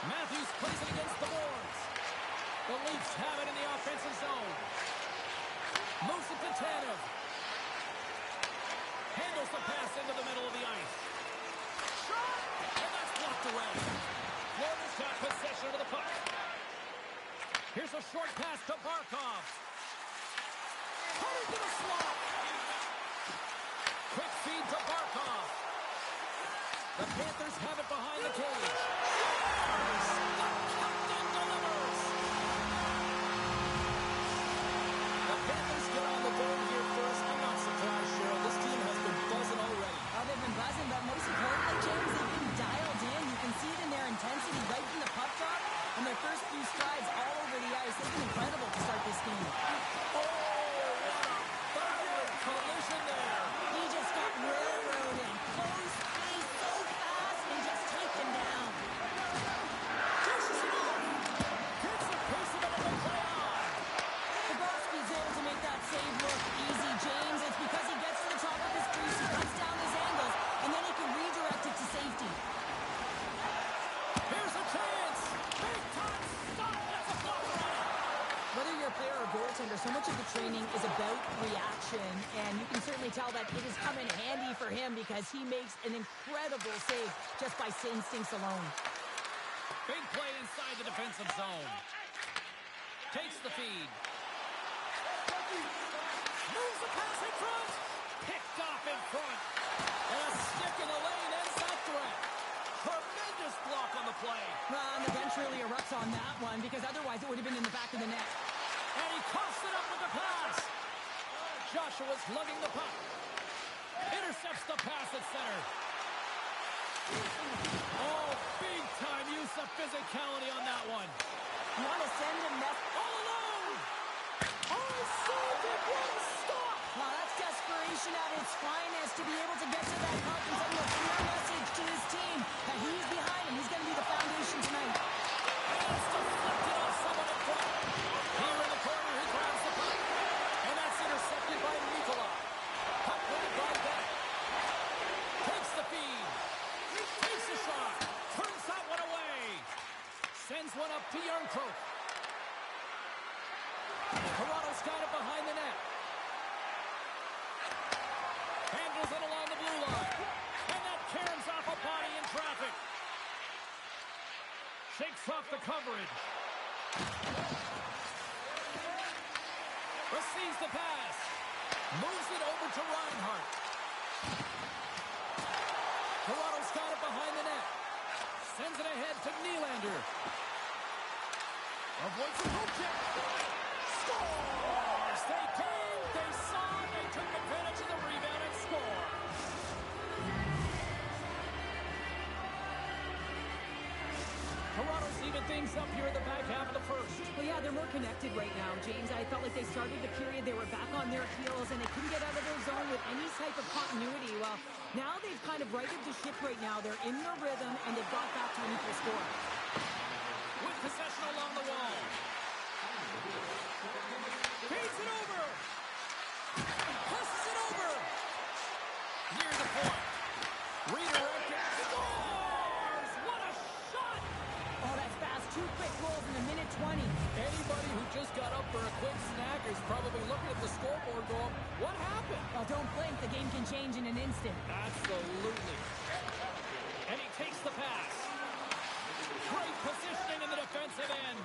Matthews plays it against the boards. The Leafs have it in the offensive zone. Moves it to Tanev. Handles the pass into the middle of the ice. Shot! And that's blocked away. Florida's got possession of the puck. Here's a short pass to Barkov. Cutting to the slot. Quick feed to Barkov. The Panthers have it behind the cage. The captain delivers. The Panthers get on the board here first. I'm not surprised, Cheryl. This team has been buzzing already. Oh, they've been buzzing, but most importantly, James, they've been dialed in. You can see it in their intensity right from the puck drop and their first few strides all over the ice. It's been incredible to start this game. Oh, what a violent collision there. He just got railroaded. Close pace so fast and just taken down. Pushes it off. Gets a piece of it and they play on. Bobrovsky's able to make that save look easy, James. It's because he gets to the top of his crease, he cuts down his angles, and then he can redirect it to safety. Here's a chance. Big time stop. That's a blocker on it. Whether you're a player or goaltender, so much of the training is about reaction, and you can certainly tell that it has come in handy for him because he makes an incredible save just by instincts alone. Big play inside the defensive zone. Takes the feed. Moves the pass in front. Picked off in front. And a stick in the lane ends that threat. Tremendous block on the play. Well, and the bench really erupts on that one because otherwise it would have been in the back of the net. And he coughs it up with the pass. Joshua's lugging the puck. Intercepts the pass at center. Oh, big time use of physicality on that one. You want to send a message? All alone. Oh, saved it. What a stop. Wow, that's desperation at its finest to be able to get to that puck and send a clear message to his team that he's behind him. He's going to be the foundation tonight. And it's deflected off someone in front. Here in the corner, he grabs the puck. And that's intercepted by Nikolai. Puck winning by Beck. Takes the feed. Takes a shot. Turns that one away. Sends one up to Yarncroke. Toronto's got it behind the net. Handles it along the blue line. And that caroms off a body in traffic. Shakes off the coverage. Receives the pass. Moves it over to Reinhart. Toronto's got it behind the net. Sends it ahead to Nylander. Avoids the hook check. Scores! They came, they saw, they took advantage of the rebound and score. Toronto's even things up here in the back half of the first. Well, yeah, they're more connected right now, James. I felt like they started the period, they were back on their heels, and they couldn't get out of their zone with any type of continuity. Well, now they've kind of righted the ship right now. They're in their rhythm, and they've got back to an equal score. With possession along the wall. Feeds it over. Passes it over. Near the point. Redirected. Scores! What a shot! Oh, that's fast. 2 quick goals in a minute 20. Anybody who just got up for a quick snack is probably looking at the scoreboard going, what happened? Well, don't blink. The game can change in an instant. Absolutely. And he takes the pass. Great positioning in the defensive end.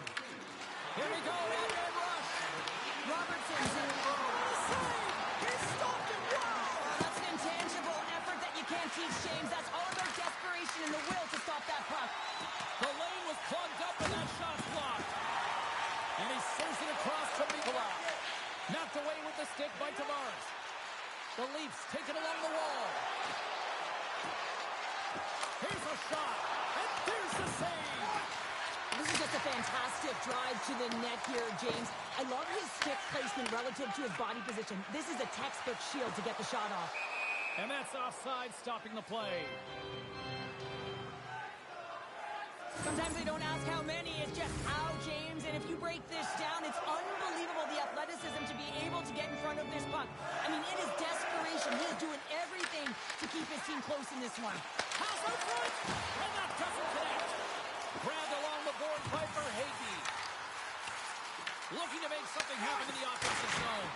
Here we go, hand rush. Robertson's in. Save! He stopped it! Wow! That's an intangible effort that you can't teach, James. That's all about desperation and the will to stop that puck. The lane was plugged up and that shot's blocked. And he sends it across to Nikolai. Knocked away with the stick by Tavares. The Leafs take it along the wall. Here's a shot. And there's the save. This is just a fantastic drive to the net here, James. I love his stick placement relative to his body position. This is a textbook shield to get the shot off. And that's offside, stopping the play. Sometimes they don't ask how many, it's just how, James. And if you break this down, it's unbelievable the athleticism to be able to get in front of this puck. I mean, it is desperation. He is doing everything to keep his team close in this one. Pass out front, and that doesn't connect. Grabbed along the boards by Verhaeghe. Looking to make something happen in the offensive zone.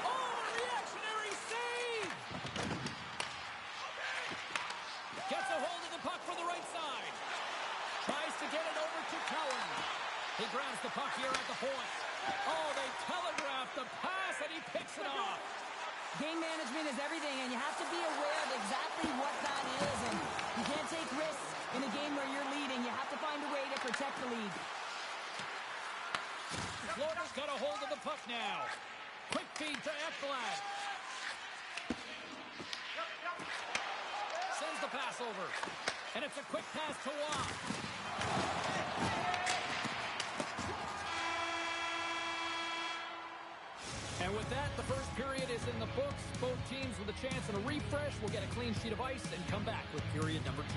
Oh, a reactionary save! Gets a hold of the puck from the right side. Tries to get it over to Cowan. He grabs the puck here at the point. Oh, they telegraphed the pass, and he picks it off. Game management is everything, and you have to be aware of exactly what that is. And you can't take risks in a game where you're leading. You have to find a way to protect the lead. Florida's got a hold of the puck now. Quick feed to Ekblad. Sends the pass over. And it's a quick pass to Waugh. And with that, the first period is in the books. Both teams with a chance at a refresh will get a clean sheet of ice and come back with period number 2.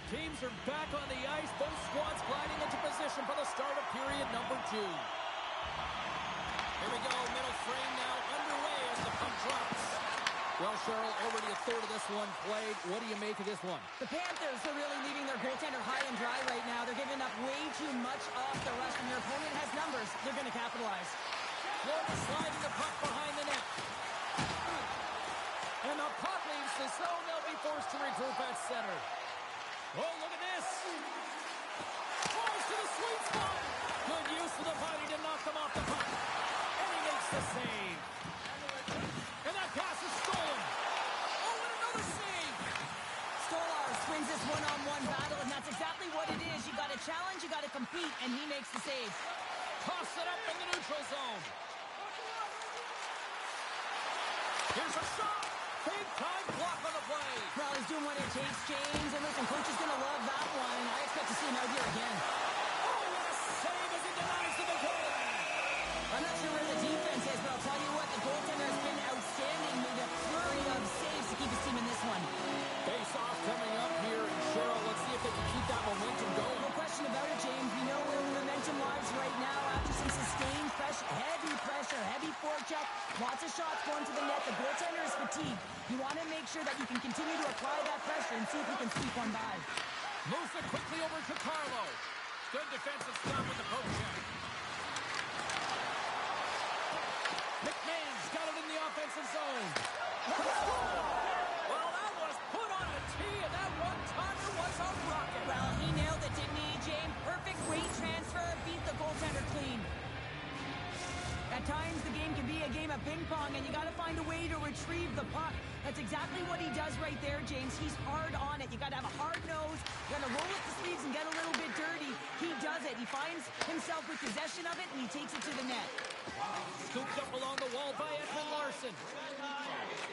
Teams are back on the ice. Both squads gliding into position for the start of period number 2. Here we go. Middle frame now underway as the puck drops. Well, Cheryl, already a third of this one played. What do you make of this one? The Panthers are really leaving their goaltender high and dry right now. They're giving up way too much off the rush. When your opponent has numbers, they're going to capitalize. Florida sliding the puck behind the net. And the puck leaves the zone. They'll be forced to regroup at center. Oh, look at this. Falls to the sweet spot. Good use of the body to knock them off the puck. And he makes the save. And that pass is stolen. Oh, and another save. Stolarz wins this one-on-one battle, and that's exactly what it is. You got to challenge, you got to compete, and he makes the save. Toss it up in the neutral zone. Here's a shot. Big-time block on the play. Well, he's doing what it takes, James. And listen, coach is going to love that one. I expect to see him out here again. Oh, what a save as he denies the goal. I'm not sure where the defense is, but I'll tell you what, the goaltender has been outstanding with a flurry of saves to keep his team in this one. Face-off coming up here. And Cheryl, let's see if they can keep that momentum going. No question about it, James. We know where the momentum lies right now after some sustained pressure, heavy forecheck, lots of shots going to the net. The goaltender is fatigued. You want to make sure that you can continue to apply that pressure and see if you can sweep one by. Moves it quickly over to Carlo. Good defensive stop with the poke check. McMahon's got it in the offensive zone. Well, that was put on a tee, and that one-timer was a rocket. Well, he nailed it, didn't he, James? Perfect weight transfer, beat the goaltender clean. At times, the game can be a game of ping-pong, and you got to find a way to retrieve the puck. That's exactly what he does right there, James. He's hard on it. You got to have a hard nose. You got to roll up the sleeves and get a little bit dirty. He does it. He finds himself with possession of it, and he takes it to the net. Scooped up along the wall by Ekman-Larsson.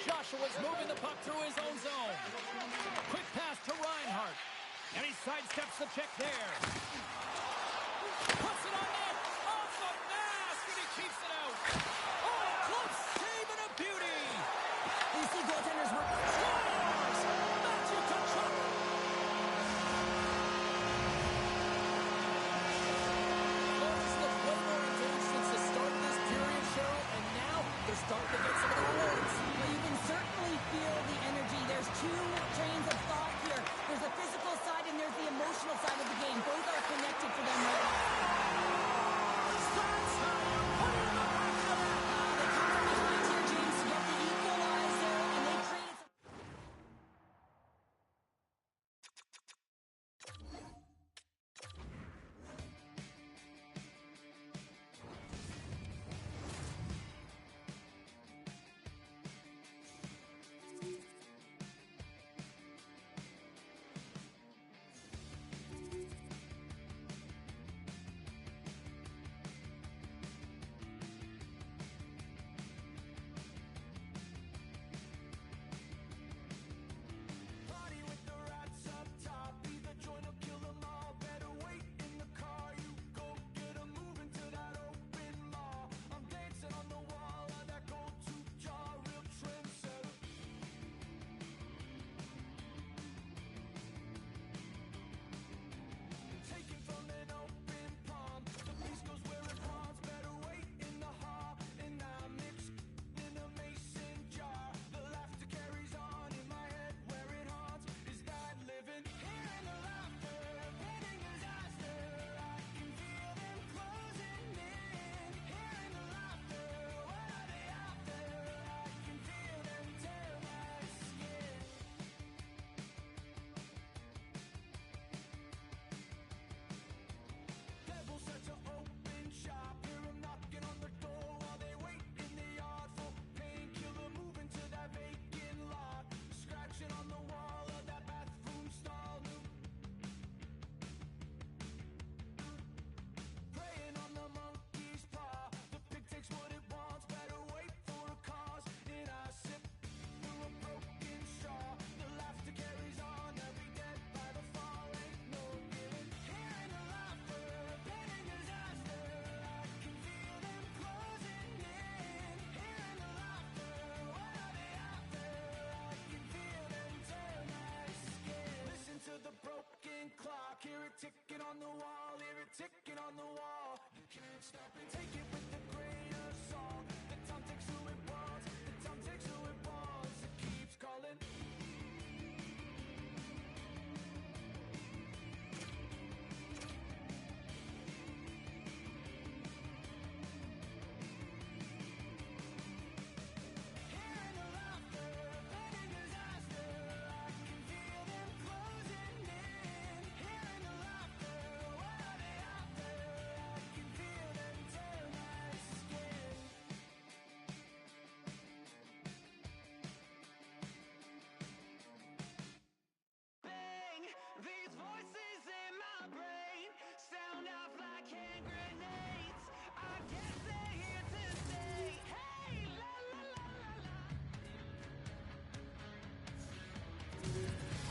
Joshua's moving the puck through his own zone. Quick pass to Reinhart. And he sidesteps the check there. Puts it on net. Off the mask, and he keeps it out. Oh, a close save and a beauty. You see goaltenders work. Scores! Matthew Tkachuk. Florida's looked way more engaged since the start of this period, Cheryl, and now they're starting to get some of the rewards. Well, you can certainly feel the energy. There's two trains of thought here. There's the physical side and there's the emotional side of the game. Both are connected for them right now. That's how you put it in the back of the net. They come from behind here, James, to get the equalizer, and they create some... it ticking on the wall, hear it ticking on the wall. You can't stop it, take it with a grain of salt. The time takes who it wants, the time takes who it wants. It keeps calling. Hearing the laughter, planning disaster. I can feel them closing in. Hearing the laughter, what are they after? I can feel them tear my skin. Bang! These voices in my brain sound off like hand grenades. I guess they're here to stay. Hey, la la la la la.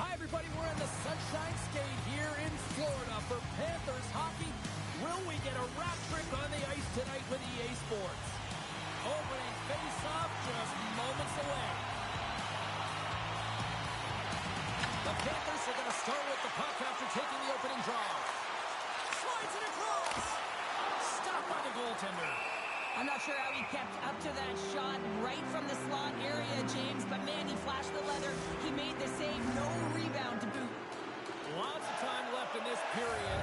Hi, everybody. We're in the Sunshine State here in Florida for Panthers hockey. Will we get a road trip on the ice tonight with EA Sports? Opening face-off just moments away. The Panthers are going to start with the puck after taking the opening draw. Slides it across. Stopped by the goaltender. I'm not sure how he kept up to that shot right from the slot area, James, but man, he flashed the leather. He made the save. No rebound to boot. Lots of time left in this period.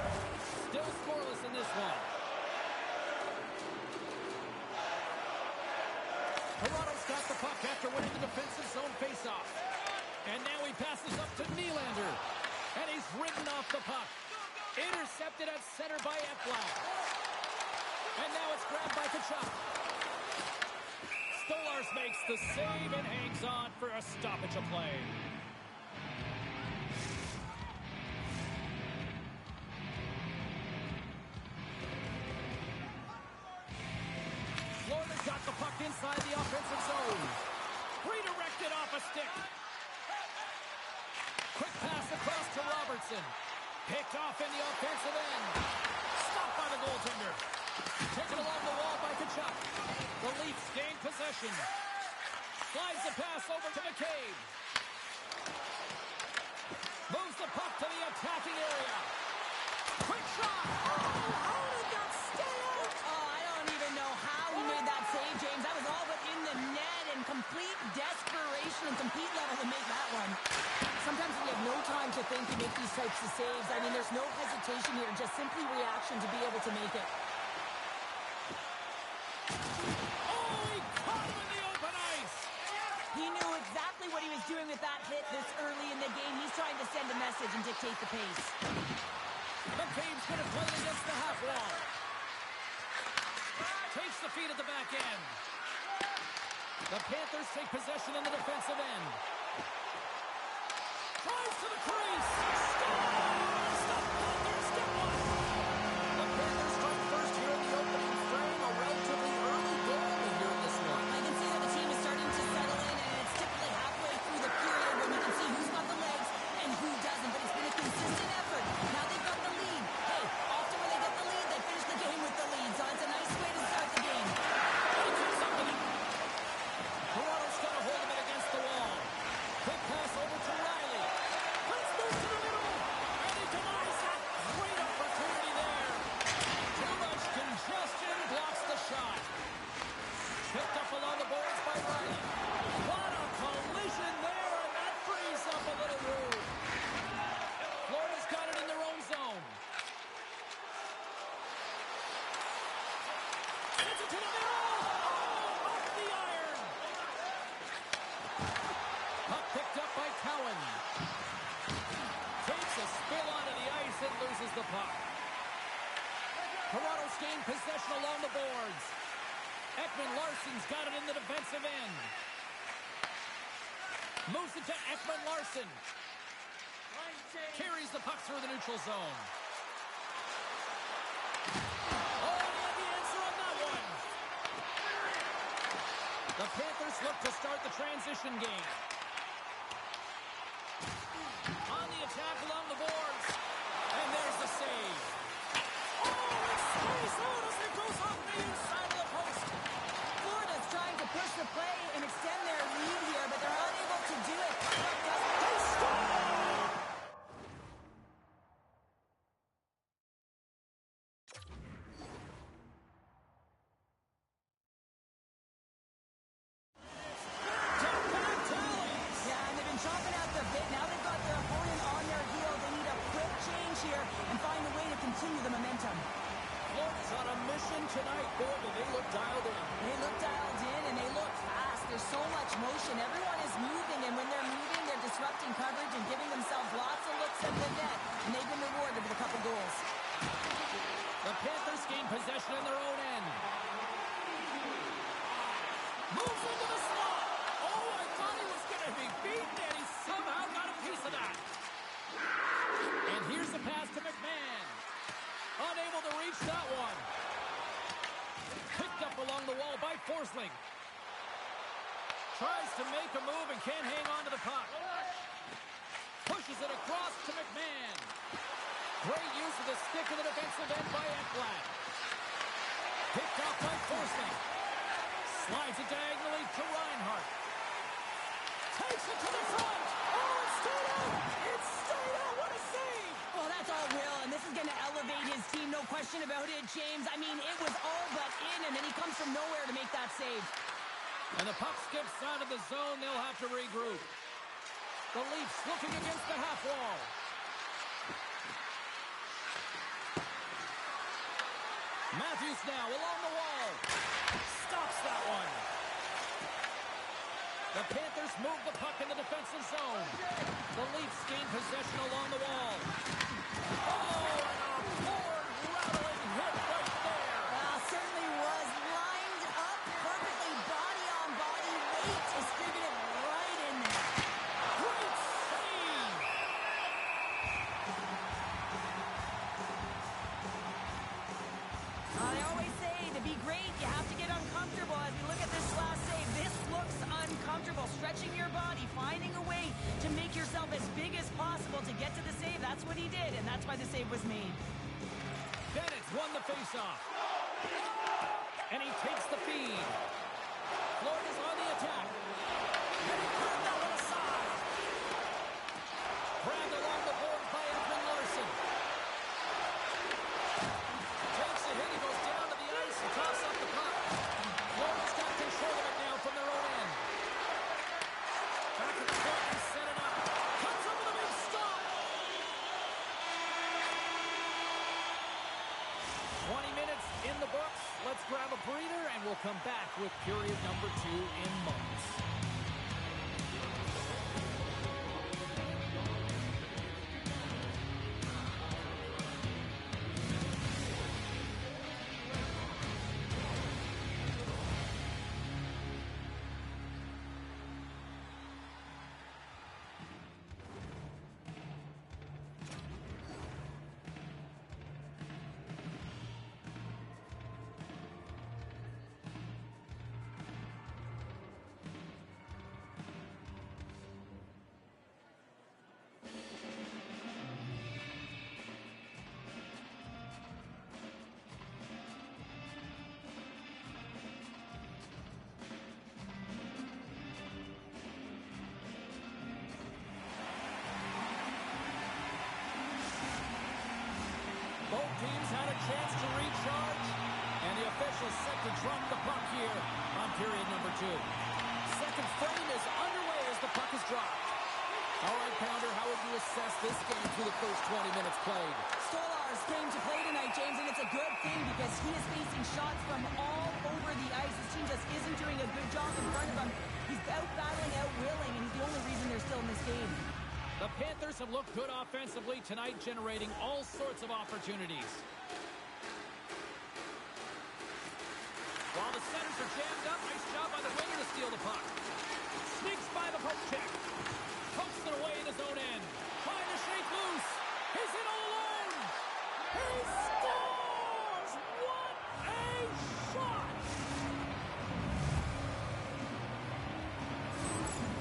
Still scoreless in this one. Toronto's got the puck after winning the defensive zone faceoff. And now he passes up to Nylander. And he's ridden off the puck. Intercepted at center by Ekblad. And now it's grabbed by Kachuk. Stolarz makes the save and hangs on for a stoppage of play. Florida's got the puck inside the offensive zone. Redirected off a stick. Quick pass across to Robertson. Picked off in the offensive end. Stopped by the goaltender. Taken along the wall by Kachuk. The Leafs gain possession. Slides the pass over to McCabe. Moves the puck to the attacking area. Quick shot. How did that stay out? Oh, I don't even know how he made that save, James. That was all but in the net and complete desperation and complete level to make that one. Sometimes we have no time to think to make these types of saves. I mean, there's no hesitation here, just simply reaction to be able to make it. Oh, he caught him in the open ice. He knew exactly what he was doing with that hit this early in the game. He's trying to send a message and dictate the pace. McCabe's going to play it against the half wall. Takes the feed at the back end. The Panthers take possession in the defensive end. Drives to the crease. Scores! The Panthers get one. The Panthers strike first here in the opening frame. A relatively early goal here in this one. I can see that the team is starting to settle in, and it's typically halfway through the period when you can see who's got the legs and who doesn't, but it's been a consistent effort. Now they've got the lead. Hey, often when they get the lead, they finish the game with the lead, so it's a nice way to start the game. Toronto's got to hold him in against the wall. Quick pass over to Riley. Let's move to the middle. And he denies that. Great opportunity there. Too much congestion blocks the shot. Picked up along the boards by Riley. What a collision there, and that frees up a little room. Florida's got it in their own zone. Gets it to the middle. Oh, off the iron. Puck picked up by Cowan. Takes a spill onto the ice and loses the puck. Toronto's gained possession along the boards. Ekman-Larsson's got it in the defensive end. Moves it to Ekman-Larsson. Carries the puck through the neutral zone. Oh, he had the answer on that one. The Panthers look to start the transition game. On the attack along the boards. And there's the save. Oh, it stays out as it goes off the inside of the post. Florida's trying to push the play and extend their lead here, but they're unable to do it. They score! momentum. Florida's on a mission tonight. Boy, do they look dialed in. They look dialed in, and they look fast. There's so much motion. Everyone is moving, and when they're moving, they're disrupting coverage and giving themselves lots of looks at the net, and they've been rewarded with a couple goals. The Panthers gain possession in their own end. Moves into the slot. Oh, I thought he was going to be beaten, and he somehow got a piece of that. And here's the pass to McMahon. Unable to reach that one. Picked up along the wall by Forsling. Tries to make a move and can't hang on to the puck. Pushes it across to McMahon. Great use of the stick in the defensive end by Ekblad. Picked off by Forsling. Slides it diagonally to Reinhart. Takes it to the front. Oh, it's stayed out. It's stayed out. What a save. Well, that's all Will, and this is going to elevate his team, no question about it, James. I mean, it was all but in, and then he comes from nowhere to make that save. And the puck skips out of the zone. They'll have to regroup. The Leafs looking against the half wall. Matthews now along the wall. Stops that one. The Panthers move the puck in the defensive zone. The Leafs gain possession along the wall. Oh, and a board rattling hit right there. Certainly was lined up perfectly, body on body, weight distributed right in there. Great save. They always say to be great, you have to get uncomfortable. As we look at this last save, this looks uncomfortable. Stretching your body, finding a way to make yourself as big as possible to get to the save. That's what he did, and that's why the save was made. Bennett's won the faceoff. And he takes the feed. Florida's on the attack. And he turned that one aside. Grabbed along the board by Edwin Larson. Takes a hit. He goes down to the ice and toss up the puck. Florida's got control of it now from their own end. Back to the point and set it up. Comes up with a big stop. 20 minutes in the books. Let's grab a breather, and we'll come back with period number 2 in moments. Both teams had a chance to recharge, and the officials set to drop the puck here on period number 2. Second frame is underway as the puck is dropped. All right, Pounder, how would you assess this game through the first 20 minutes played? Stolarz came to play tonight, James, and it's a good thing because he is facing shots from all over the ice. His team just isn't doing a good job in front of him. He's out-battling, out-willing, and he's the only reason they're still in this game. The Panthers have looked good offensively tonight, generating all sorts of opportunities. While the centers are jammed up, nice job by the winger to steal the puck. Sneaks by the poke check. Pokes it away in his own end. Trying to shake loose. He's in all alone. He scores! What a shot!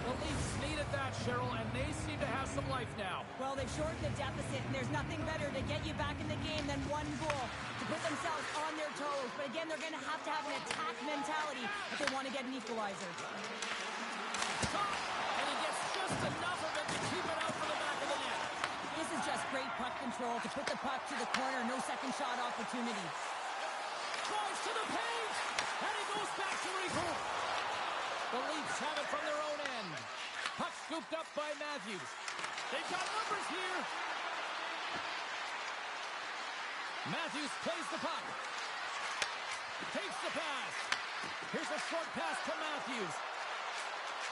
The Leafs needed that, Cheryl, and they seem to have some life now. Well, they've shortened the deficit, and there's nothing better to get you back in the game than one goal to put themselves on their toes. But again, they're going to have an attack mentality if they want to get an equalizer. Shot, and he gets just enough of it to keep it out for the back of the net. This is just great puck control to put the puck to the corner. No second shot opportunity. Drives to the paint, and he goes back to regroup. The Leafs have it from their own end. Puck scooped up by Matthews. They've got numbers here. Matthews plays the puck. Takes the pass. Here's a short pass to Matthews.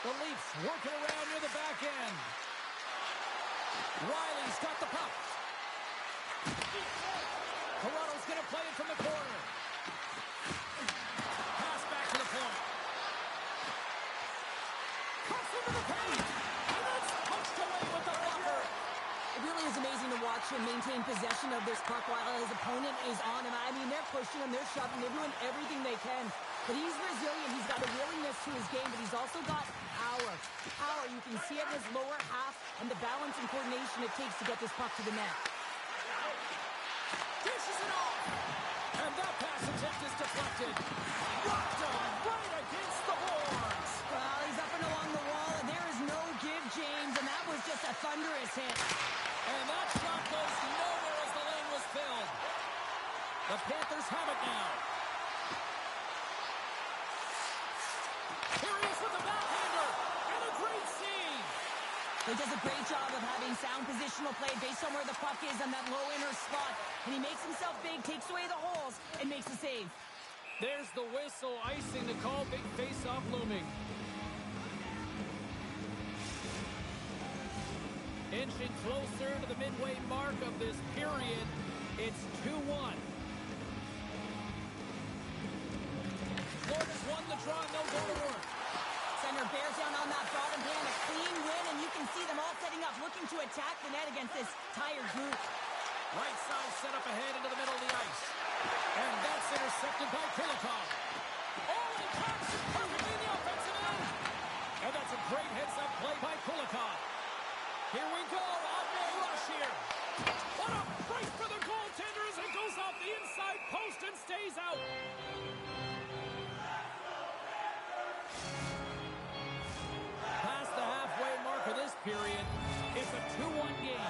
The Leafs working around near the back end. Riley's got the puck. Toronto's going to play it from the corner. Pass back to the point. Cuts into the paint. And that's punched away with the blocker. It really is amazing to watch him maintain possession of this puck while his opponent is on him. I mean, they're pushing him, they're shoving, they're doing everything they can. But he's resilient. He's got a willingness to his game, but he's also got power. Power, you can see it in his lower half and the balance and coordination it takes to get this puck to the net. Dishes it off. And that pass attempt is deflected. Rocked him right against the boards. Well, he's up and along the wall, and there is no give, James, and that was just a thunderous hit. And that shot goes nowhere as the lane was filled. The Panthers have it now. Here he is with the backhander. And a great save. He does a great job of having sound positional play based on where the puck is on that low inner spot. And he makes himself big, takes away the holes, and makes the save. There's the whistle, icing the call, big face-off looming. Inching closer to the midway mark of this period. It's 2-1. Florida's won the draw, no go to work. Center bears down on that bottom pan, a clean win, and you can see them all setting up, looking to attack the net against this tired group. Right side set up ahead into the middle of the ice. And that's intercepted by Kulikov. Oh, and comes perfectly in the offensive end. And that's a great heads-up play by Kulikov. Here we go, off-ball rush here. What a break for the goaltender as it goes off the inside post and stays out. Past the halfway mark of this period, it's a 2-1 game.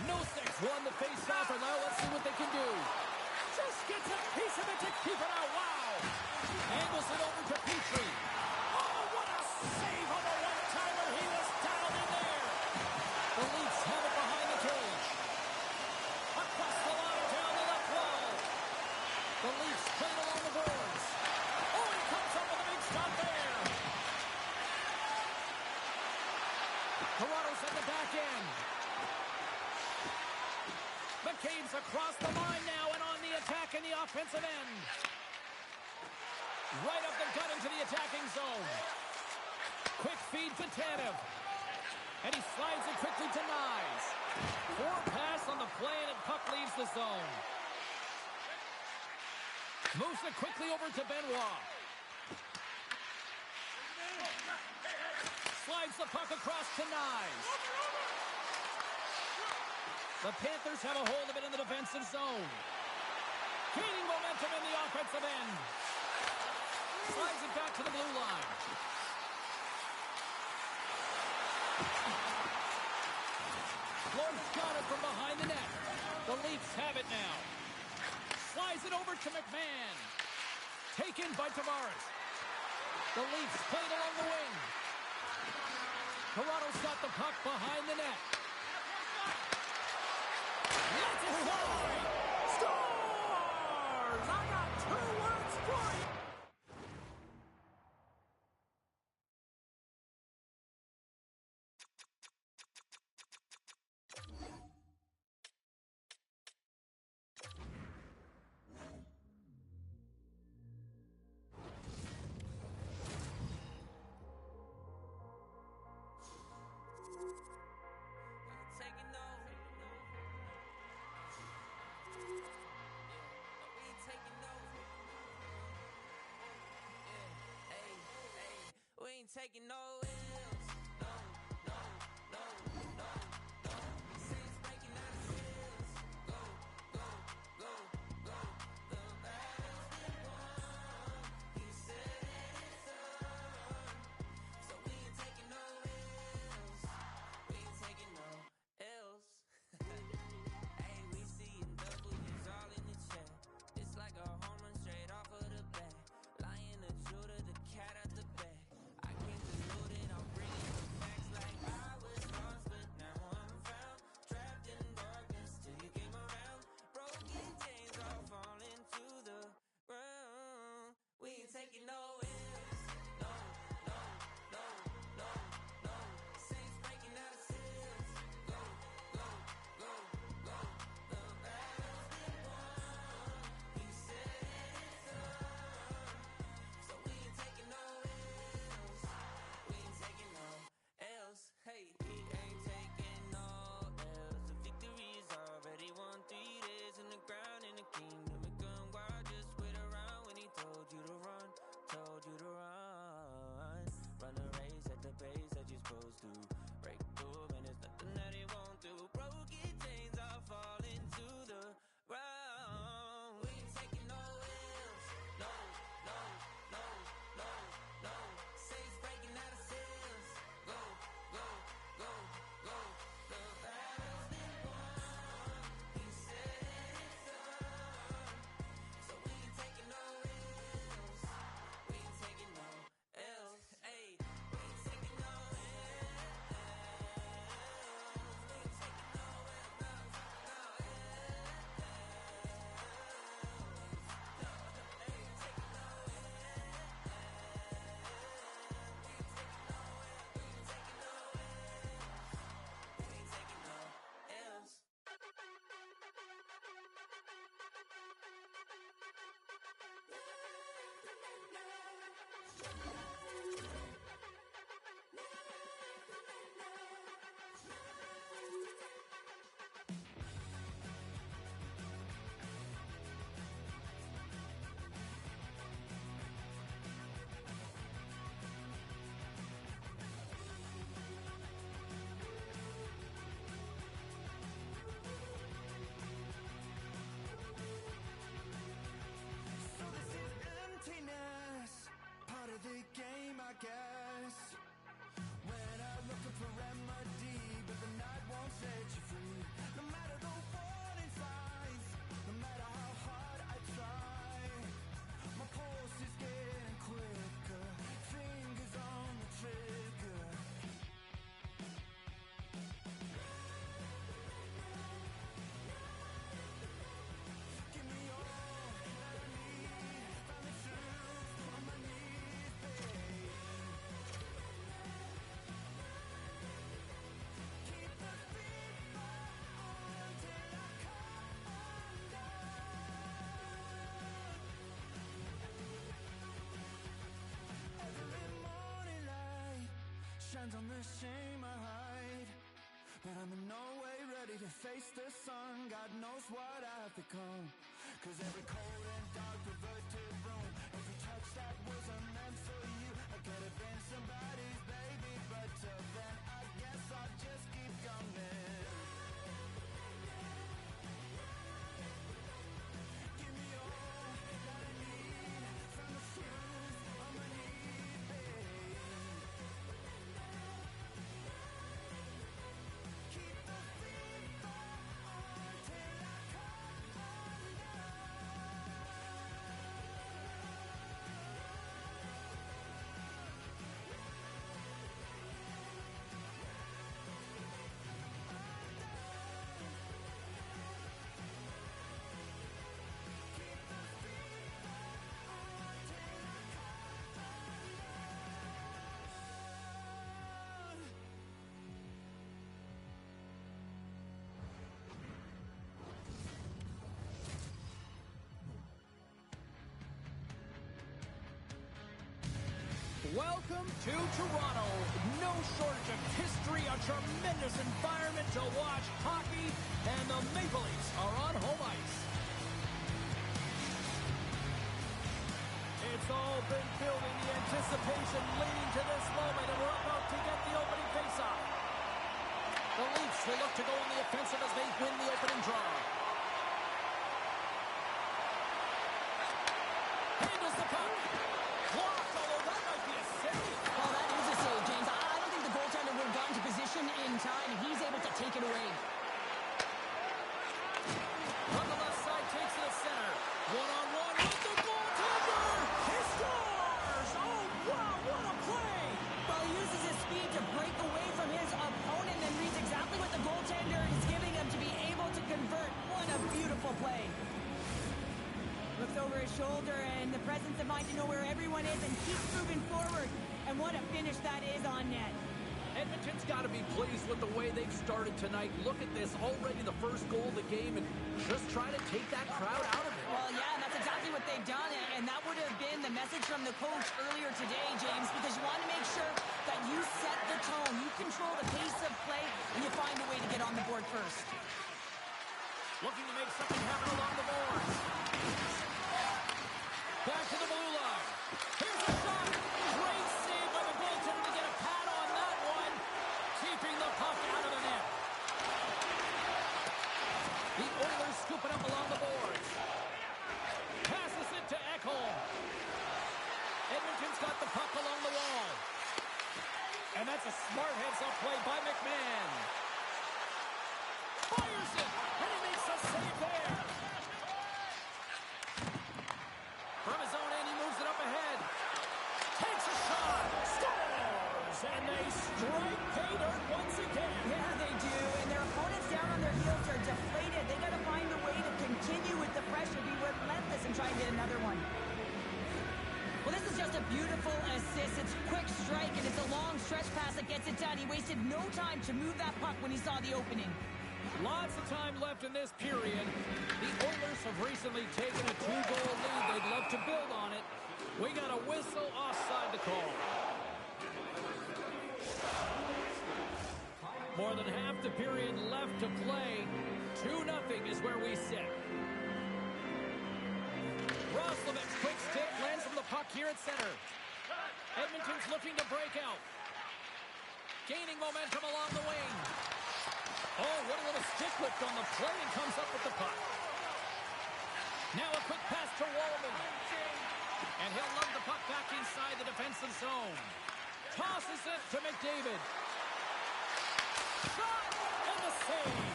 Nhl26 won the face-off, and now let's see what they can do. Just gets a piece of it to keep it out. Wow. Angles it over to Petrie. Oh, what a save on the one-timer. He was down in there. The Leafs have it behind the cage. Across the line, down the left wall. The Leafs play it along the boards. Oh, he comes up with a big stop there. Toronto's at the back end. McCabe's across the line now and on the attack in the offensive end. Right up the gut into the attacking zone. Quick feed to Tanev. And he slides it quickly to Nyes. Poor pass on the play and puck leaves the zone. Moves it quickly over to Benoit. Slides the puck across to Nyes. The Panthers have a hold of it in the defensive zone. Gaining momentum in the offensive end. Slides it back to the blue line. Florida's got it from behind the net. The Leafs have it now. Slides it over to McMahon. Taken by Tavares. The Leafs play it along the wing. Toronto's got the puck behind the net. Let's fly! Scores! I got 2 words for you! Taking no L's. No, no, no, no, no. Since breaking out of shells. Go, go, go, go. The battle's been won. He said it's done. So we ain't taking no L's. We ain't taking no L's. Hey, we seeing W's all in the chat. It's like a home run straight off of the bat. Lion, the Judah, the cat out the back. I came to loot it supposed to. Break through and there's nothing that it won't do. Broken chains are falling to the ground. We ain't taking no L's. No, no, no, no, no. Saints breaking out of cells. Go, go, go, go. The battle's been won. He said it's done. So we ain't taking no L's. We ain't taking no L's. Ayy, we ain't taking no L's. We ain't taking no L's. No, no L's. No, ain't taking no L's. We ain't taking no L's. We ain't taking no L's. We ain't taking no L's. So this is emptiness, part of the game, I guess. When I'm looking for remedy, but the night won't set you free. No matter the warning signs, no matter how hard I try, my pulse is getting quicker, fingers on the trigger. Give me all that I need, find the truth on my knees, babe. Keep the beat on till I come undone. Every morning light shines on the shame I hide, but I'm in no way ready to face the sun. God knows what I've become. Cause every cold and dark perverted room, every touch that wasn't meant for you, I could have been somebody's baby, but till then I guess I'll just keep coming. Give me all that I need, from the shoes on my knees, babe. Keep the beat on till I come undone. Welcome to Toronto. No shortage of history, a tremendous environment to watch hockey, and the Maple Leafs are on home ice. It's all been building, the anticipation leading to this moment, and we're about to get the opening faceoff. The Leafs will look to go on the offensive as they win the opening draw. Handles the puck. Blocked, although that might be a save. Well, that is a save, James. I don't think the goaltender would have gotten to position in time. He's able to take it away. On the left side, takes it to center. One-on-one with the goaltender. He scores! Oh, wow, what a play! Well, he uses his speed to break away from his opponent and reads exactly what the goaltender is giving him to be able to convert. What a beautiful play. Looks over his shoulder and the presence of mind to know where everyone is and keeps moving forward. And what a finish that is on net. Edmonton's got to be pleased with the way they've started tonight. Look at this, already the first goal of the game, and just try to take that crowd out of it. Well, yeah, and that's exactly what they've done, and that would have been the message from the coach earlier today, James, because you want to make sure that you set the tone, you control the pace of play, and you find a way to get on the board first. Looking to make something happen along the boards. Back to the blue line. Here's a shot. Great save by the goaltender to get a pad on that one. that gets it done. He wasted no time to move that puck when he saw the opening. Lots of time left in this period. The Oilers have recently taken a 2-goal lead. They'd love to build on it. We got a whistle offside the call. More than half the period left to play. 2-0 is where we sit. Roslovic's quick stick lands from the puck here at center. Edmonton's looking to break out. Gaining momentum along the wing. Oh, what a little stick lift on the play, and comes up with the puck. Now a quick pass to Wallman. And he'll lug the puck back inside the defensive zone. Tosses it to McDavid. Shot! And the save.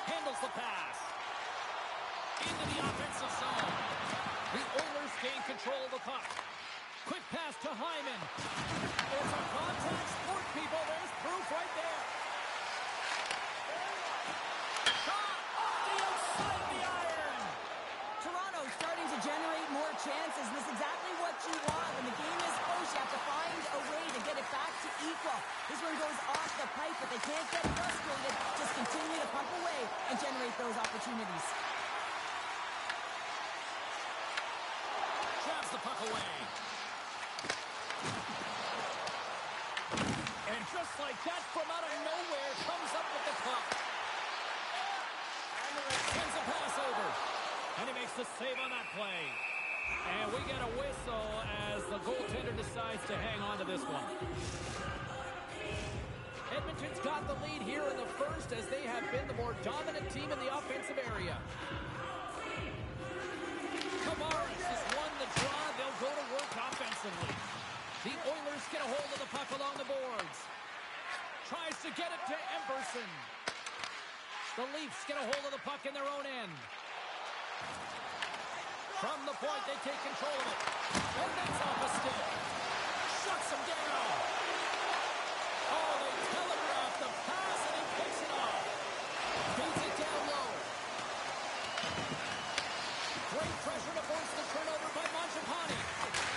Handles the pass. Into the offensive zone. The Oilers gain control of the puck. Quick pass to Hyman. It's a contact sport, people. There's proof right there. Shot off the outside the iron. Toronto starting to generate more chances. This is exactly what you want. When the game is close, you have to find a way to get it back to equal. This one goes off the pipe, but they can't get frustrated. Just continue to pump away and generate those opportunities. Grabs the puck away. And just like that, from out of nowhere, comes up with the puck. Sends a pass over. And he makes the save on that play. And we get a whistle as the goaltender decides to hang on to this one. Edmonton's got the lead here in the first, as they have been the more dominant team in the offensive area. Tavares has won the draw. They'll go to work offensively. The Oilers get a hold of the puck along the boards. Tries to get it to Emberson. The Leafs get a hold of the puck in their own end. From the point, they take control of it. And that's off a stick. Shuts him down. Oh, they telegraph the pass, and he picks it off. Beats it down low. Great pressure to force the turnover by Mangiapane.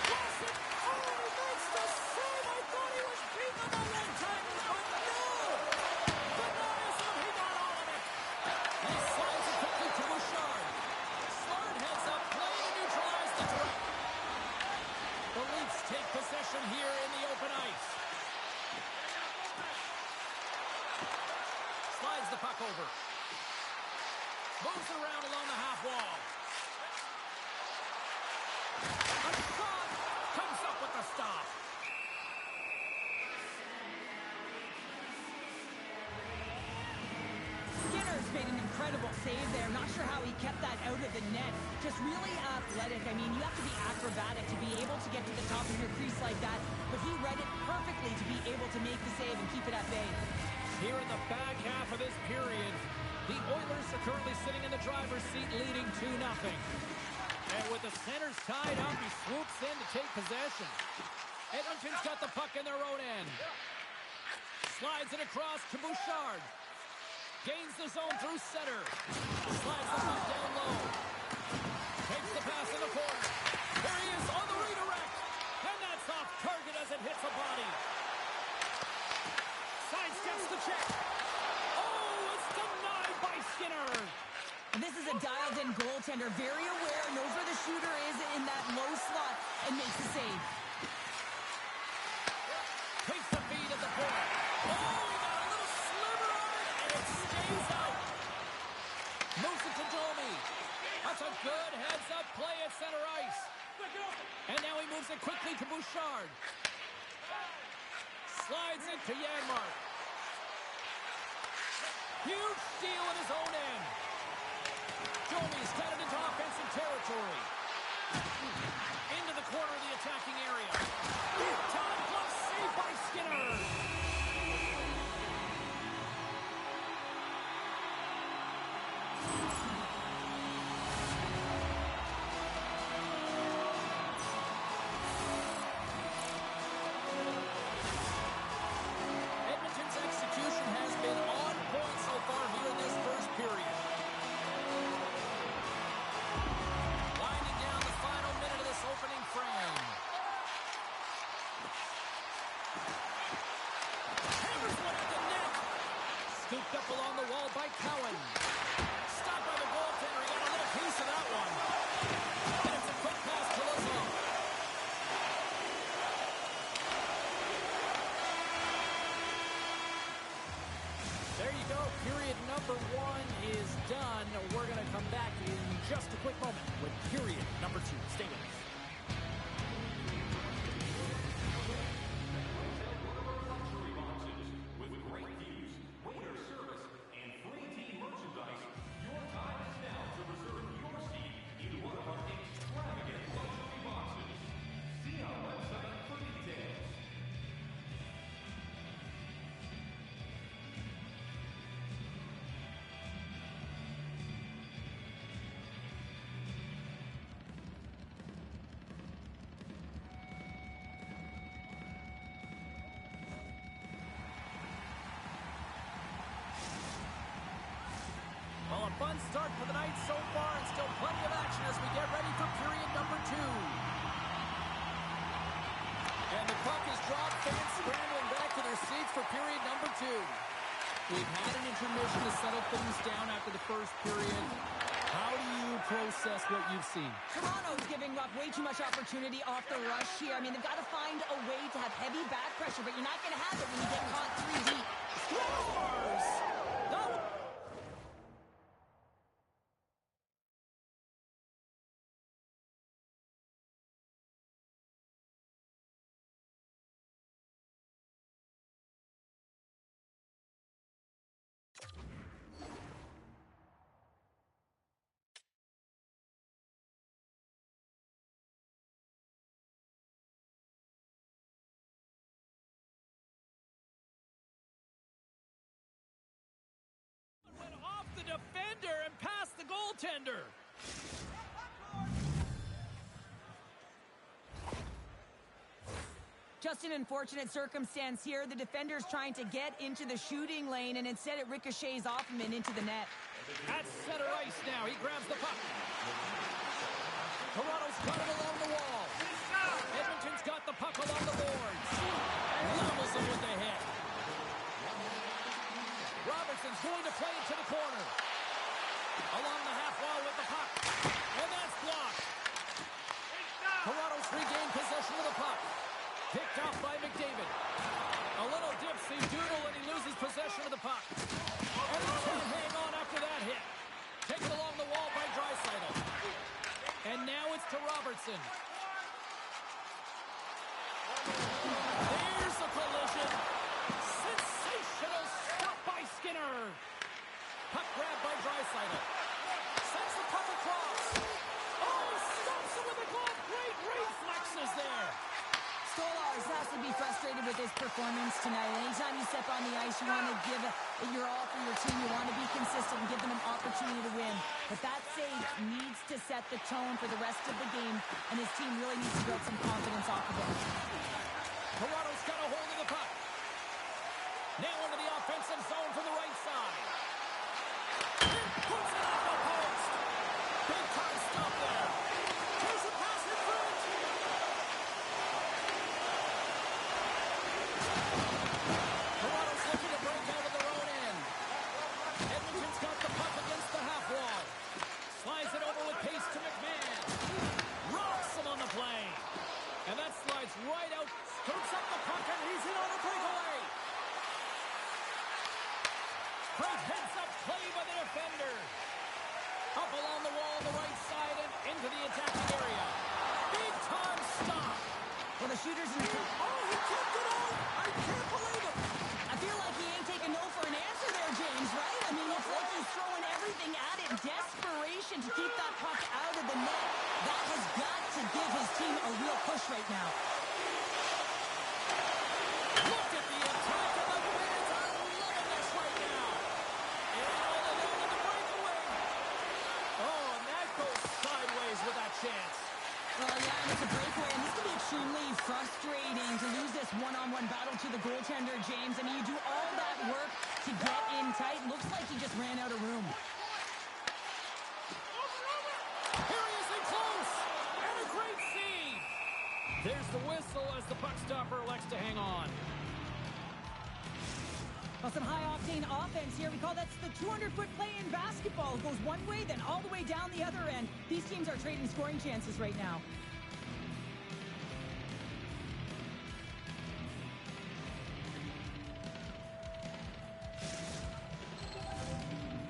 Wilson! Oh, he makes the save! I thought he was beating him a one-time, but no! Denies him, he got all of it. He slides it quickly to Bouchard. Slard heads up, play to neutralize the threat. The Leafs take possession here in the open ice. Slides the puck over. Moves around along the half wall. A shot comes up with the stop. Skinner's made an incredible save there. Not sure how he kept that out of the net. Just really athletic. I mean, you have to be acrobatic to be able to get to the top of your crease like that. But he read it perfectly to be able to make the save and keep it at bay. Here in the back half of this period, the Oilers are currently sitting in the driver's seat, leading 2-0. And with the centers tied up, he swoops in to take possession. Edmonton's got the puck in their own end. Slides it across to Bouchard. Gains the zone through center. Slides the puck down low. Takes the pass in the corner. There he is on the redirect. And that's off target as it hits a body. Sidesteps the check. Oh, it's denied by Skinner. This is a dialed-in goaltender, very aware, knows where the shooter is in that low slot, and makes the save. Takes the feed at the point. Oh, he got a little sliver on it, and it stays out. Moves it to Domi. That's a good heads-up play at center ice. And now he moves it quickly to Bouchard. Slides it to Janmark. Huge steal in his own end. Domi's got it into offensive territory. Into the corner of the attacking area. Time glove save by Skinner. Edmonton's execution has been on point so far here in this first period. Winding down the final minute of this opening frame. Up along the wall by Cowan. Stopped by the goaltender. He got a little piece of that one. And it's a quick pass to Lazar. There you go. Period number 1 is done. We're going to come back in just a quick moment with period number 2. Stay with us. Well, a fun start for the night so far, and still plenty of action as we get ready for period number 2. And the puck is dropped, fans scrambling back to their seats for period number 2. We've had an intermission to settle things down after the first period. How do you process what you've seen? Toronto's giving up way too much opportunity off the rush here. I mean, they've got to find a way to have heavy back pressure, but you're not going to have it when you get caught 3 deep. Scores! No! Went off the defender and past the goaltender. Just an unfortunate circumstance here. The defender's trying to get into the shooting lane, and instead it ricochets off him and into the net. At center ice now. He grabs the puck. Toronto's got it along the wall. Edmonton's got the puck along the boards. Levels him with the hit. Robertson's going to play it to the corner. Along the half wall with the puck. And that's blocked. Toronto's regained possession of the puck. Picked off by McDavid. A little dipsy doodle and he loses possession of the puck. And he can't hang on after that hit. Taken along the wall by Draisaitl. And now it's to Robertson. There's a collision. Sensational stop by Skinner. Puck grab by Draisaitl. Sends the puck across. Oh, stops it with a glove. Great reflexes there. Stolarz has to be frustrated with his performance tonight. Anytime you step on the ice, you want to give it your all for your team. You want to be consistent and give them an opportunity to win. But that save needs to set the tone for the rest of the game, and his team really needs to build some confidence off of it. Toronto's got a hold of the puck. Now into the offensive zone from the right side. Puts it off the post. Big time stop there. Here's a pass in front. Toronto's looking to break out of their own end. Edmonton's got the puck against the half wall. Slides it over with pace to McMahon. Rocks him on the play. And that slides right out. Scoops up the puck and he's in on a breakaway. Great heads-up play by the defender. Up along the wall on the right side and into the attacking area. Big-time stop. Well, the shooters in the... Oh, he kept it out. I can't believe it. I feel like he ain't taking no for an answer there, James, right? I mean, it's like he's throwing everything at it. Desperation to keep that puck out of the net. That has got to give his team a real push right now. Look at the attack of the fans. I'm loving this right now. And all alone in the breakaway. Oh, and that goes sideways with that chance. Well, yeah, and it's a breakaway, and this can be extremely frustrating to lose this one-on-one battle to the goaltender, James. I mean, you do all that work to get in tight. Looks like he just ran out of room. Here he is in close. And a great save. There's the whistle as the puck stopper elects to hang on. Well, some high-octane offense here. We call that the 200-foot play in basketball. It goes one way, then all the way down the other end. These teams are trading scoring chances right now.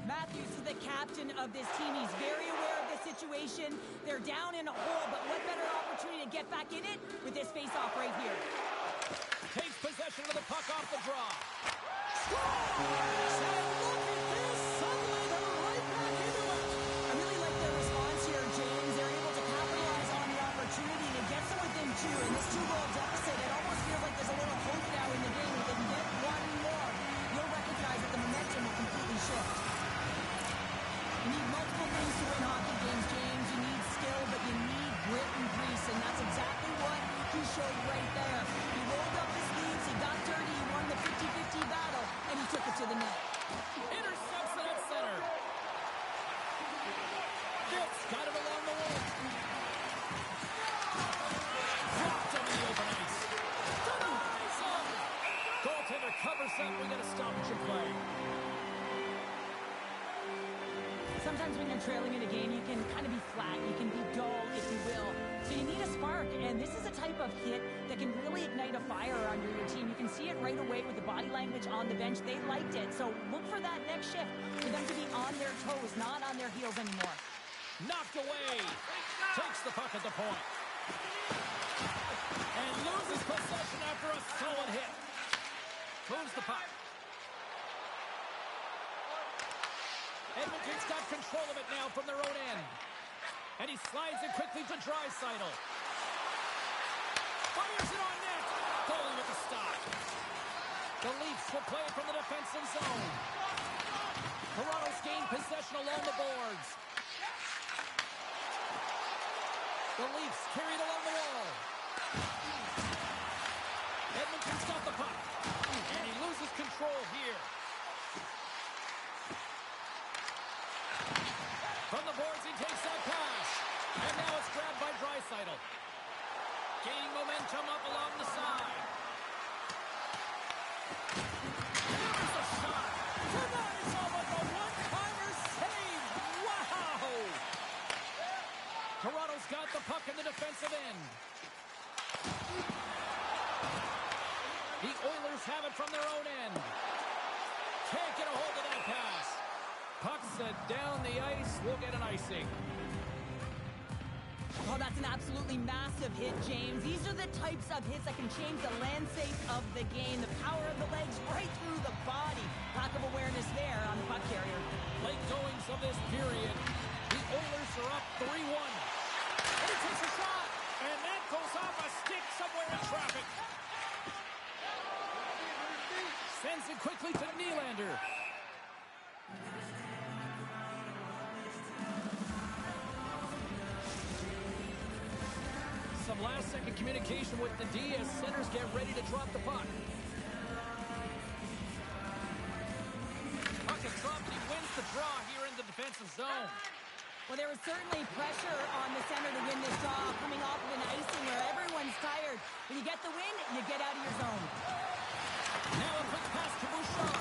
Matthews is the captain of this team. He's very aware of the situation. They're down in a hole, but what better opportunity to get back in it with this face-off right here. Takes possession of the puck off the draw. Scores! And look at this! Suddenly they're right back into it. I really like their response here, James. They're able to capitalize on the opportunity to get them within two. In this two-goal deficit, it almost feels like there's a little hope now in the game. If they can get one more, you'll recognize that the momentum will completely shift. You need multiple things to win hockey games, James. You need skill, but you need grit and grease, and that's exactly what he showed right there. He rolled up his sleeves, he got dirty, he won the 50-50 battle, and he took it to the net. Intercepts it at center. Gets got it along the wing. Dropped him in the open ice. Denies him. Goaltender covers up. We got a stoppage in play. Sometimes when you're trailing in a game, you can kind of be flat. You can be dull, if you will. So you need a spark, and this is a type of hit that can really ignite a fire under your team. You can see it right away with the body language on the bench. They liked it. So look for that next shift, for them to be on their toes, not on their heels anymore. Knocked away. Takes the puck at the point. And loses possession after a solid hit. Moves the puck. Edmonton's got control of it now from their own end. And he slides it quickly to Draisaitl. Fires it on net. Goalie with the stop. The Leafs will play it from the defensive zone. Toronto's gained possession along the boards. The Leafs carried along the wall. Edmonton's got the puck. And he loses control here. From the boards, he takes that pass. And now it's grabbed by Draisaitl. Gaining momentum up along the side. There's a shot. Denies him with a one-timer save. Wow! Toronto's got the puck in the defensive end. The Oilers have it from their own end. Can't get a hold of that pass. Puck set down the ice. We'll get an icing. Oh, that's an absolutely massive hit, James. These are the types of hits that can change the landscape of the game. The power of the legs right through the body. Lack of awareness there on the puck carrier. Late goings of this period. The Oilers are up 3-1. And he takes a shot. And that goes off a stick somewhere in traffic. Sends it quickly to Nylander. Some last-second communication with the D as centers get ready to drop the puck. Puck is dropped, and he wins the draw here in the defensive zone. Well, there was certainly pressure on the center to win this draw, coming off of an icing where everyone's tired. When you get the win, you get out of your zone. Now a quick pass to Bouchard.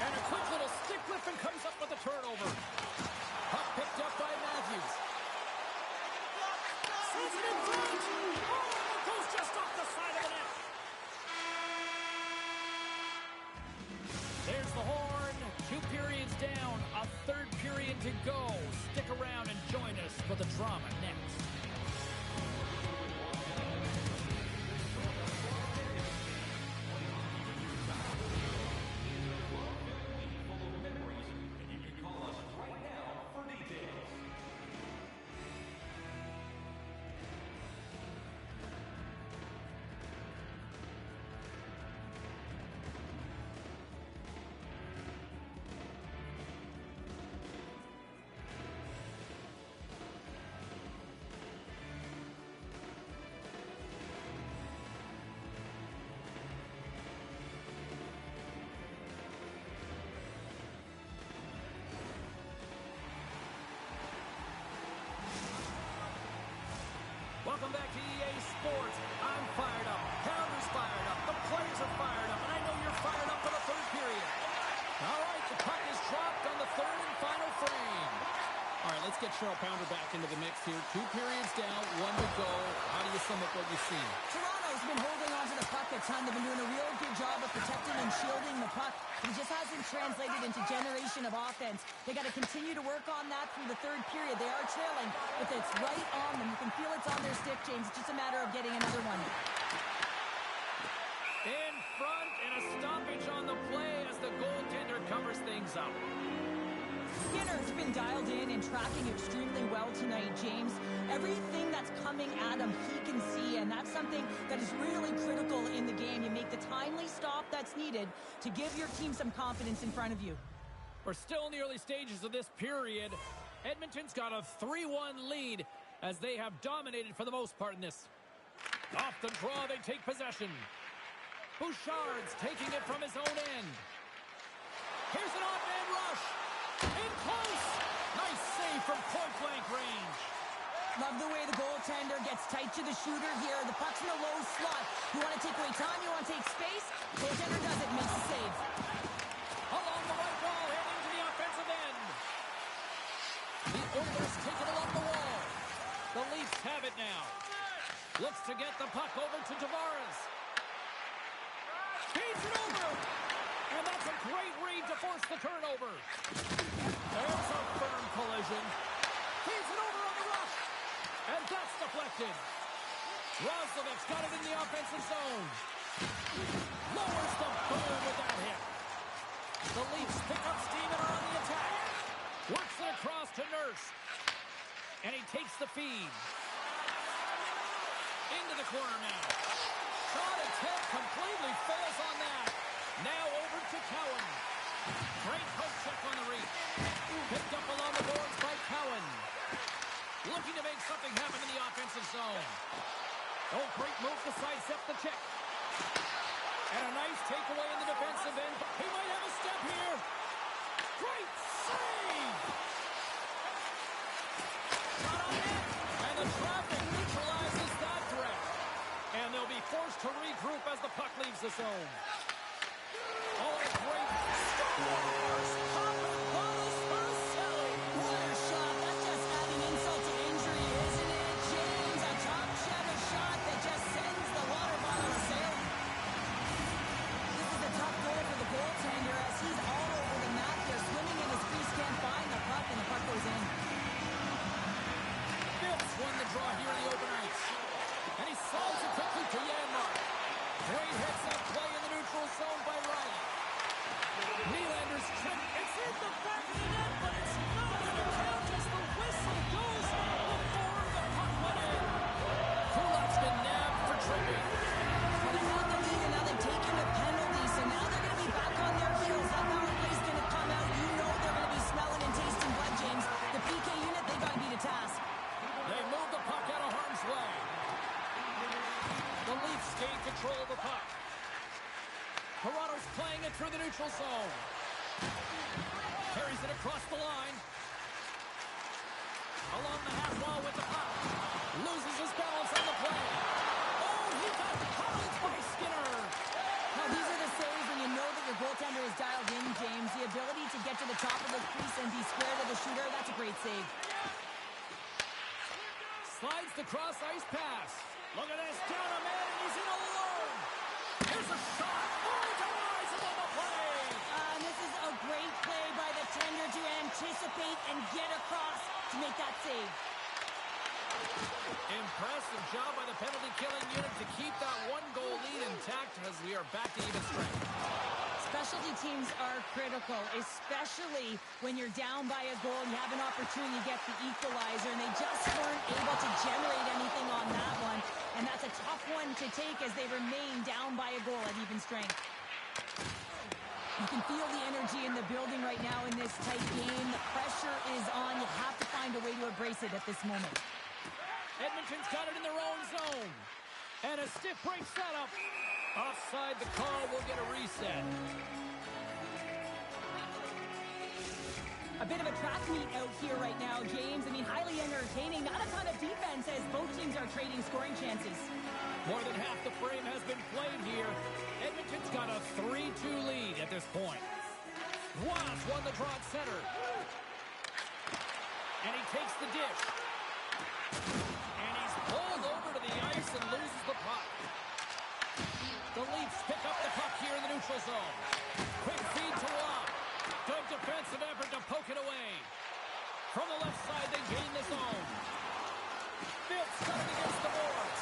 And a quick little stick lift and comes up with a turnover. Puck picked up by Matthews. Sends it in front. Oh, it goes just off the side of the net. There's the horn. 2 periods down. A third period to go. Stick around and join us for the drama next. Welcome back to EA Sports. I'm fired up. Pounder's fired up. The players are fired up. And I know you're fired up for the third period. Cheryl Pounder back into the mix here. 2 periods down, 1 to go. How do you sum up what you've seen? Toronto's been holding on to the puck a ton. They've been doing a real good job of protecting and shielding the puck. It just hasn't translated into generation of offense. They got to continue to work on that through the third period. They are trailing, but it's right on them. You can feel it's on their stick, James. It's just a matter of getting another one. In front, and a stoppage on the play as the goaltender covers things up. Skinner's been dialed in and tracking extremely well tonight, James. Everything that's coming at him, he can see, and that's something that is really critical in the game. You make the timely stop that's needed to give your team some confidence in front of you. We're still in the early stages of this period. Edmonton's got a 3-1 lead as they have dominated for the most part in this. Off the draw, they take possession. Bouchard's taking it from his own end. Here's an off-man rush. In close. Nice save from point-blank range. Love the way the goaltender gets tight to the shooter here. The puck's in a low slot. You want to take away time, you want to take space. Goaltender does it, makes the save. Along the right wall, heading to the offensive end. The Oilers take it along the wall. The Leafs have it now. Looks to get the puck over to Tavares. Feeds it over. And that's a great read to force the turnover. There's a firm collision. Feeds it over on the rush. And that's deflected. Roslovic's got it in the offensive zone. Lowers the boom with that hit. The Leafs pick up steam and are on the attack. Works it across to Nurse. And he takes the feed. Into the corner now. Shot attempt completely fails on that. Now over to Cowan. Great poke check on the reach. Picked up along the boards by Cowan. Looking to make something happen in the offensive zone. Oh, great move to sidestep the check. And a nice takeaway in the defensive end. He might have a step here. Great save! Shot on net. And the traffic neutralizes that threat. And they'll be forced to regroup as the puck leaves the zone. Oh, a great scores! What a shot. That's just adding insult to injury, isn't it, James? A top shutter shot that just sends the water bottle a-sailing. This is a tough goal for the goaltender as he's all over the map there, swimming in his crease, can't find the puck, and the puck goes in. Phillips won the draw here in the open ice. And he solves it quickly to Janmark. Great heads-up play in the neutral zone by Riley. Nylander's trick. It's in the back of the net, but it's not going to count as the whistle goes before the puck went in. Kulak's been nabbed for tripping. Well, they had the lead, and now they've taken a penalty, so now they're going to be back on their heels. That power play's going to come out. You know they're going to be smelling and tasting blood, James. The PK unit, they got to be to task. They move the puck out of harm's way. The Leafs gain control of the puck. Toronto's playing it through the neutral zone. Carries it across the line. Along the half wall with the puck. Loses his balance on the play. Oh, he got pounced by Skinner. Now, these are the saves when you know that your goaltender is dialed in, James. The ability to get to the top of the crease and be square to the shooter, that's a great save. Slides the cross-ice pass. Look at this, down a man, and he's in alone. Here's a shot. Oh, denies him on the play. And this is a great play by the tender to anticipate and get across to make that save. Impressive job by the penalty-killing unit to keep that one-goal lead intact as we are back to even strength. Specialty teams are critical, especially when you're down by a goal and you have an opportunity to get the equalizer, and they just weren't able to generate anything on that one. And that's a tough one to take as they remain down by a goal at even strength. You can feel the energy in the building right now in this tight game. The pressure is on. You have to find a way to embrace it at this moment. Edmonton's got it in their own zone. And a stiff break setup. Offside, the call will get a reset. A bit of a track meet out here right now, James. I mean, highly entertaining. Not a ton of defense as both teams are trading scoring chances. More than half the frame has been played here. Edmonton's got a 3-2 lead at this point. Wasp won the draw at center. And he takes the dish. And he's pulled over to the ice and loses the puck. The Leafs pick up the puck here in the neutral zone. Quick feed to Waugh. Good defensive effort to poke it away. From the left side, they gain the zone. Phillips cutting against the boards.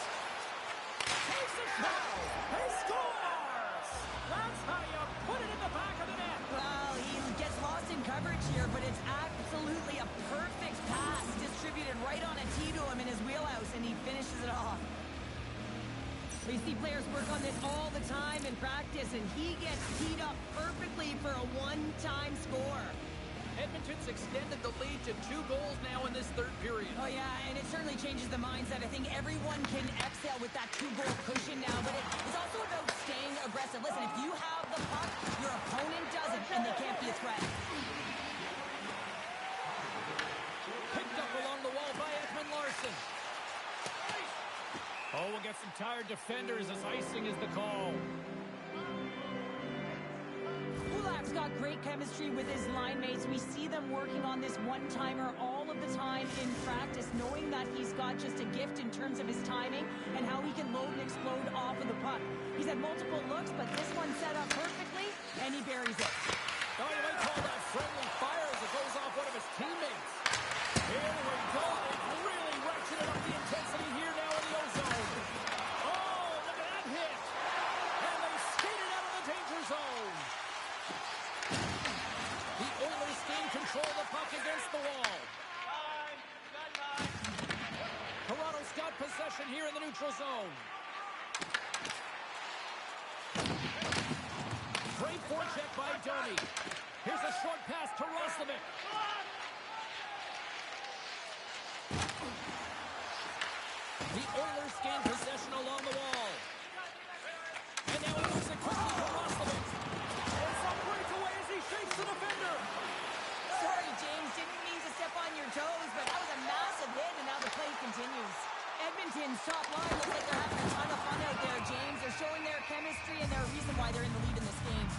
Takes a shot. He scores! That's how you put it in the back of the net. Well, he gets lost in coverage here, but it's absolutely a perfect pass distributed right on a tee to him in his wheelhouse, and he finishes it off. We see players work on this all the time in practice, and he gets teed up perfectly for a one-time score. Edmonton's extended the lead to 2 goals now in this third period. Oh, yeah, and it certainly changes the mindset. I think everyone can exhale with that 2-goal cushion now, but it's also about staying aggressive. Listen, if you have the puck, your opponent doesn't, and they can't be a threat. Picked up along the wall by Nhl26. Oh, we'll get some tired defenders as icing is the call. Kulak's got great chemistry with his line mates. We see them working on this one-timer all of the time in practice, knowing that he's got just a gift in terms of his timing and how he can load and explode off of the puck. He's had multiple looks, but this one set up perfectly, and he buries it. Oh, you might call that friendly fire as it goes off one of his teammates. Here we go. They've really ratcheted up the intensity here now in the O-zone. Oh, look at that hit. And they skated out of the danger zone. The Oilers gain control of the puck against the wall. Toronto's got possession here in the neutral zone. Great forecheck by Domi. Here's a short pass to Roslovic. The Oilers gain possession along the wall. And now he moves it quickly to Roslovic. It's a breakaway as he shakes the defender. Sorry, James, didn't mean to step on your toes, but that was a massive hit, and now the play continues. Edmonton's top line looks like they're having a ton of fun out there, James. They're showing their chemistry, and they're a reason why they're in the lead in this game.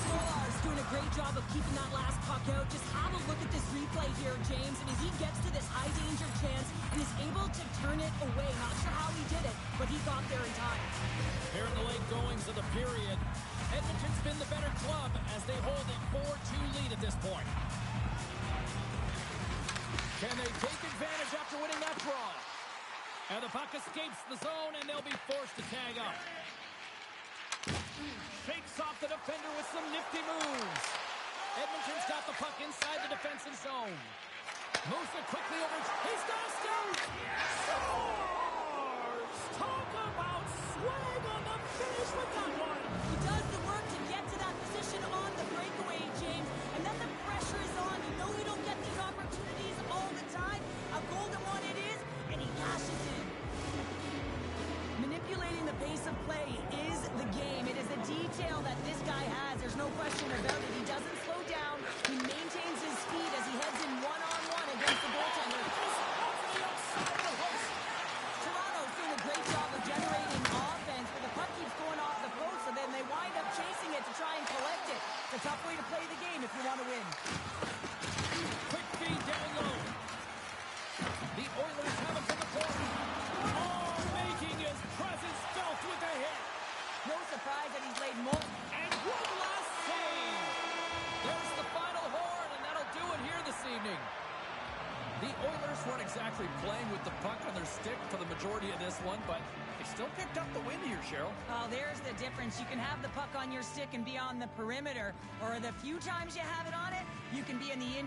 Stolar's doing a great job of keeping that last puck out. Just have a look at this replay here, James. I mean, he gets to this high-danger chance and is able to turn it away. Not sure how he did it, but he got there in time. Here in the late goings of the period, Edmonton's been the better club as they hold a 4-2 lead at this point. Can they take advantage after winning that draw? And the puck escapes the zone, and they'll be forced to tag up. Shakes off the defender with some nifty moves. Edmonton's got the puck inside the defensive zone. Moves it quickly over. He's got a scout! Scores! Talk about swag on the finish with that one. He does the work to get to that position on the breakaway, James. And then the pressure is on. You know you don't get these opportunities all the time. A golden one it is, and he cashes in. Manipulating the pace of play is the game. It is a detail that this guy has. There's no question about it. He doesn't slow down. He maintains his speed as he heads in one-on-one against the goaltender. Toronto's doing a great job of generating offense, but the puck keeps going off the post, so then they wind up chasing it to try and collect it. It's a tough way to play the game if you want to win. Quick feed down low. The Oilers have it to the corner. Oh, making his presence felt with a hit. No surprise that he's laid more. And one last save. There's the final horn, and that'll do it here this evening. The Oilers weren't exactly playing with the puck on their stick for the majority of this one, but they still picked up the win here, Cheryl. Well, there's the difference. You can have the puck on your stick and be on the perimeter, or the few times you have it on it, you can be in the